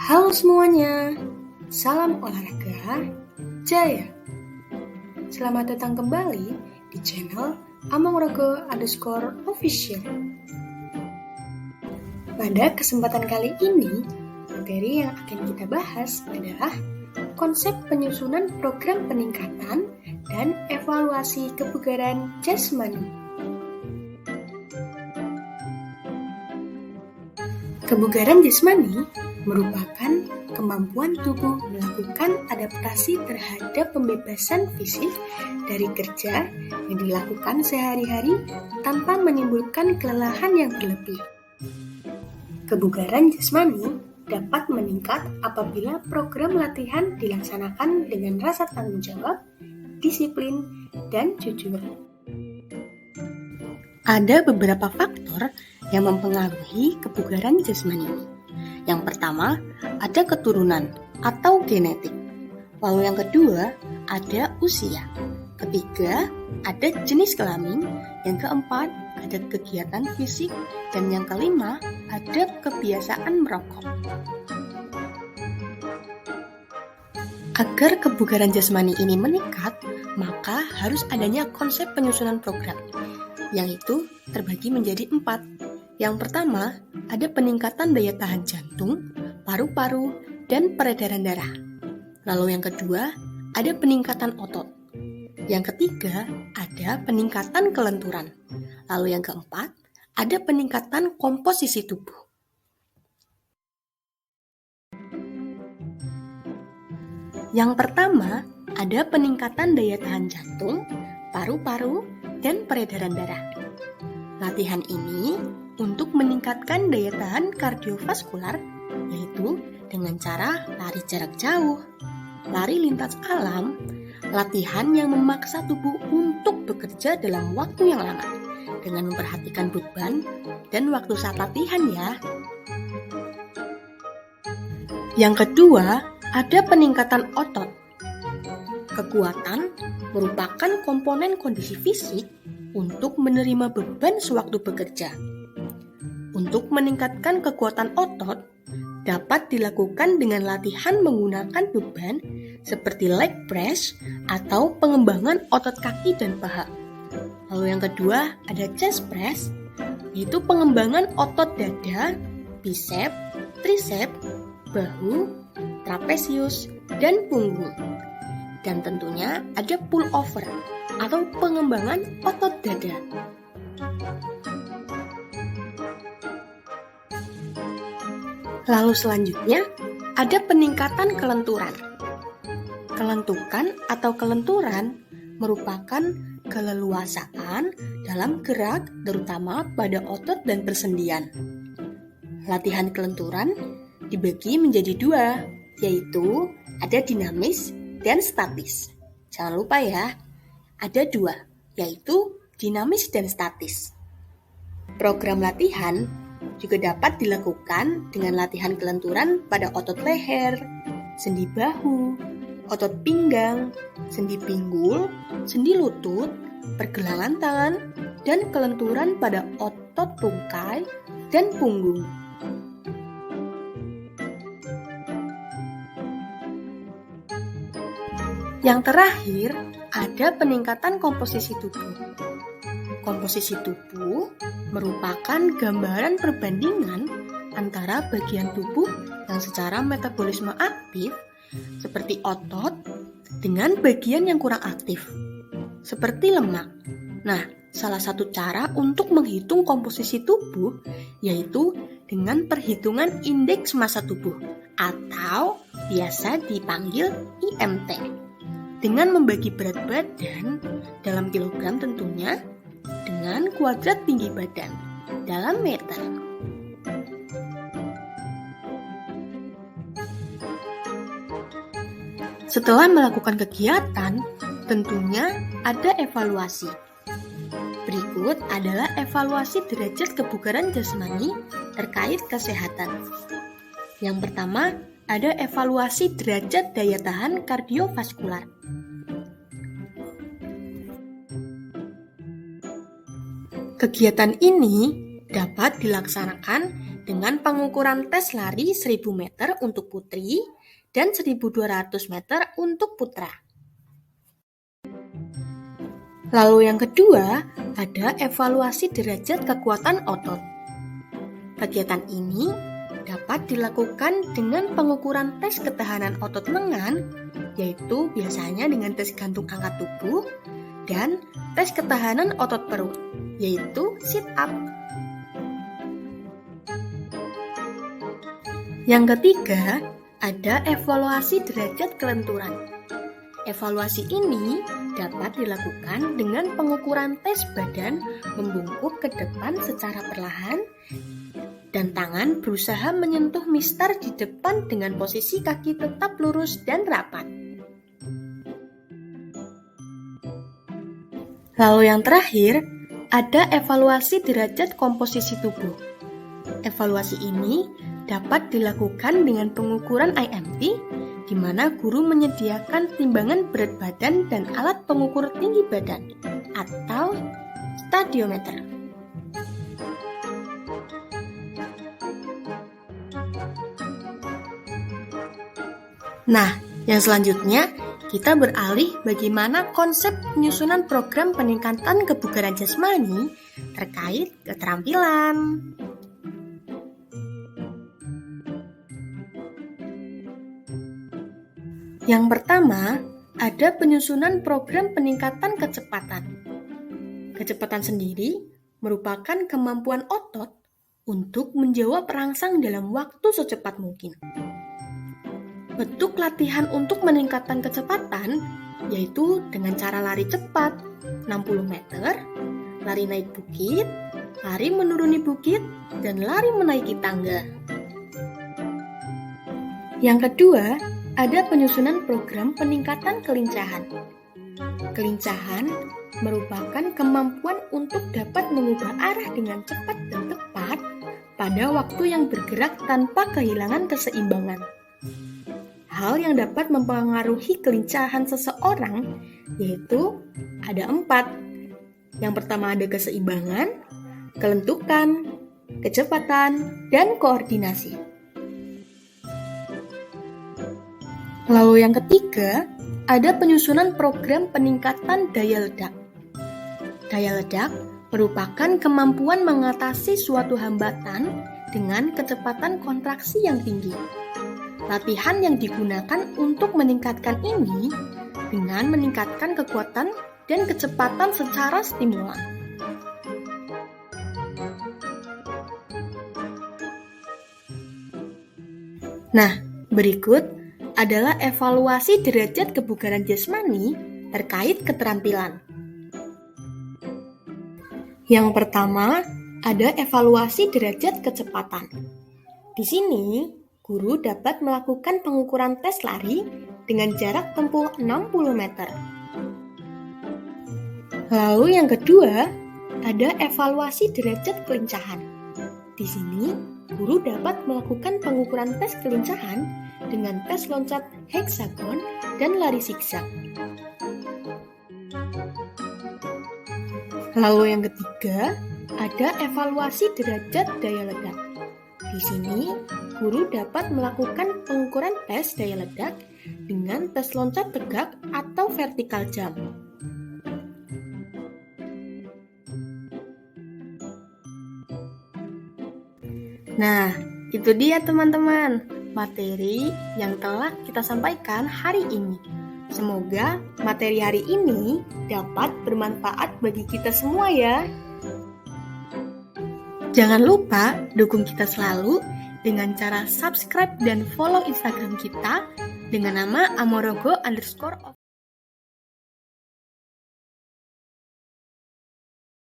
Halo semuanya, salam olahraga Jaya. Selamat datang kembali di channel @amongrogo_official. Pada kesempatan kali ini, materi yang akan kita bahas adalah konsep penyusunan program peningkatan dan evaluasi kebugaran jasmani. Kebugaran jasmani merupakan kemampuan tubuh melakukan adaptasi terhadap pembebasan fisik dari kerja yang dilakukan sehari-hari tanpa menimbulkan kelelahan yang berlebih. Kebugaran jasmani dapat meningkat apabila program latihan dilaksanakan dengan rasa tanggung jawab, disiplin, dan jujur. Ada beberapa faktor yang mempengaruhi kebugaran jasmani ini. Yang pertama, ada keturunan atau genetik. Lalu yang kedua, ada usia. Ketiga, ada jenis kelamin. Yang keempat, ada kegiatan fisik. Dan yang kelima, ada kebiasaan merokok. Agar kebugaran jasmani ini meningkat, maka harus adanya konsep penyusunan program, yang itu terbagi menjadi 4. Yang pertama, ada peningkatan daya tahan jantung, paru-paru, dan peredaran darah. Lalu yang kedua, ada peningkatan otot. Yang ketiga, ada peningkatan kelenturan. Lalu yang keempat, ada peningkatan komposisi tubuh. Yang pertama, ada peningkatan daya tahan jantung, paru-paru, dan peredaran darah. Latihan ini untuk meningkatkan daya tahan kardiovaskular, yaitu dengan cara lari jarak jauh, lari lintas alam, latihan yang memaksa tubuh untuk bekerja dalam waktu yang lama, dengan memperhatikan beban dan waktu saat latihan ya. Yang kedua, ada peningkatan otot. Kekuatan merupakan komponen kondisi fisik untuk menerima beban sewaktu bekerja. Untuk meningkatkan kekuatan otot, dapat dilakukan dengan latihan menggunakan beban seperti leg press atau pengembangan otot kaki dan paha. Lalu yang kedua, ada chest press, yaitu pengembangan otot dada, bicep, tricep, bahu, trapesius, dan punggung. Dan tentunya ada pull over atau pengembangan otot dada. Lalu selanjutnya, ada peningkatan kelenturan. Kelentukan atau kelenturan merupakan keleluasaan dalam gerak terutama pada otot dan persendian. Latihan kelenturan dibagi menjadi 2, yaitu ada dinamis dan statis. Jangan lupa ya, ada 2, yaitu dinamis dan statis. Program latihan juga dapat dilakukan dengan latihan kelenturan pada otot leher, sendi bahu, otot pinggang, sendi pinggul, sendi lutut, pergelangan tangan, dan kelenturan pada otot tungkai dan punggung. Yang terakhir, ada peningkatan komposisi tubuh. Komposisi tubuh merupakan gambaran perbandingan antara bagian tubuh yang secara metabolisme aktif, seperti otot, dengan bagian yang kurang aktif, seperti lemak. Nah, salah satu cara untuk menghitung komposisi tubuh yaitu dengan perhitungan indeks massa tubuh atau biasa dipanggil IMT. Dengan membagi berat badan dalam kilogram tentunya dengan kuadrat tinggi badan dalam meter. Setelah melakukan kegiatan, tentunya ada evaluasi. Berikut adalah evaluasi derajat kebugaran jasmani terkait kesehatan. Yang pertama, ada evaluasi derajat daya tahan kardiovaskular. Kegiatan ini dapat dilaksanakan dengan pengukuran tes lari 1000 meter untuk putri dan 1200 meter untuk putra. Lalu yang kedua, ada evaluasi derajat kekuatan otot. Kegiatan ini dapat dilakukan dengan pengukuran tes ketahanan otot lengan, yaitu biasanya dengan tes gantung angkat tubuh, dan tes ketahanan otot perut, yaitu sit-up. Yang ketiga, ada evaluasi derajat kelenturan. Evaluasi ini dapat dilakukan dengan pengukuran tes badan membungkuk ke depan secara perlahan dan tangan berusaha menyentuh mistar di depan dengan posisi kaki tetap lurus dan rapat. Lalu yang terakhir, ada evaluasi derajat komposisi tubuh. Evaluasi ini dapat dilakukan dengan pengukuran IMT, di mana guru menyediakan timbangan berat badan dan alat pengukur tinggi badan, atau stadiometer. Nah, yang selanjutnya, kita beralih bagaimana konsep penyusunan program peningkatan kebugaran jasmani terkait keterampilan. Yang pertama, ada penyusunan program peningkatan kecepatan. Kecepatan sendiri merupakan kemampuan otot untuk menjawab rangsang dalam waktu secepat mungkin. Bentuk latihan untuk meningkatkan kecepatan yaitu dengan cara lari cepat 60 meter, lari naik bukit, lari menuruni bukit, dan lari menaiki tangga. Yang kedua, ada penyusunan program peningkatan kelincahan. Kelincahan merupakan kemampuan untuk dapat mengubah arah dengan cepat dan tepat pada waktu yang bergerak tanpa kehilangan keseimbangan. Hal yang dapat mempengaruhi kelincahan seseorang yaitu ada 4. Yang pertama ada keseimbangan, kelentukan, kecepatan, dan koordinasi. Lalu yang ketiga, ada penyusunan program peningkatan daya ledak. Daya ledak merupakan kemampuan mengatasi suatu hambatan dengan kecepatan kontraksi yang tinggi. Latihan yang digunakan untuk meningkatkan ini dengan meningkatkan kekuatan dan kecepatan secara stimulan. Nah, berikut adalah evaluasi derajat kebugaran jasmani terkait keterampilan. Yang pertama, ada evaluasi derajat kecepatan. Di sini, guru dapat melakukan pengukuran tes lari dengan jarak tempuh 60 meter. Lalu yang kedua, ada evaluasi derajat kelincahan. Di sini, guru dapat melakukan pengukuran tes kelincahan dengan tes loncat heksagon dan lari zigzag. Lalu yang ketiga, ada evaluasi derajat daya ledak. Di sini, guru dapat melakukan pengukuran tes daya ledak dengan tes loncat tegak atau vertical jump. Nah, itu dia teman-teman, materi yang telah kita sampaikan hari ini. Semoga materi hari ini dapat bermanfaat bagi kita semua ya. Jangan lupa dukung kita selalu dengan cara subscribe dan follow Instagram kita dengan nama amorogo_.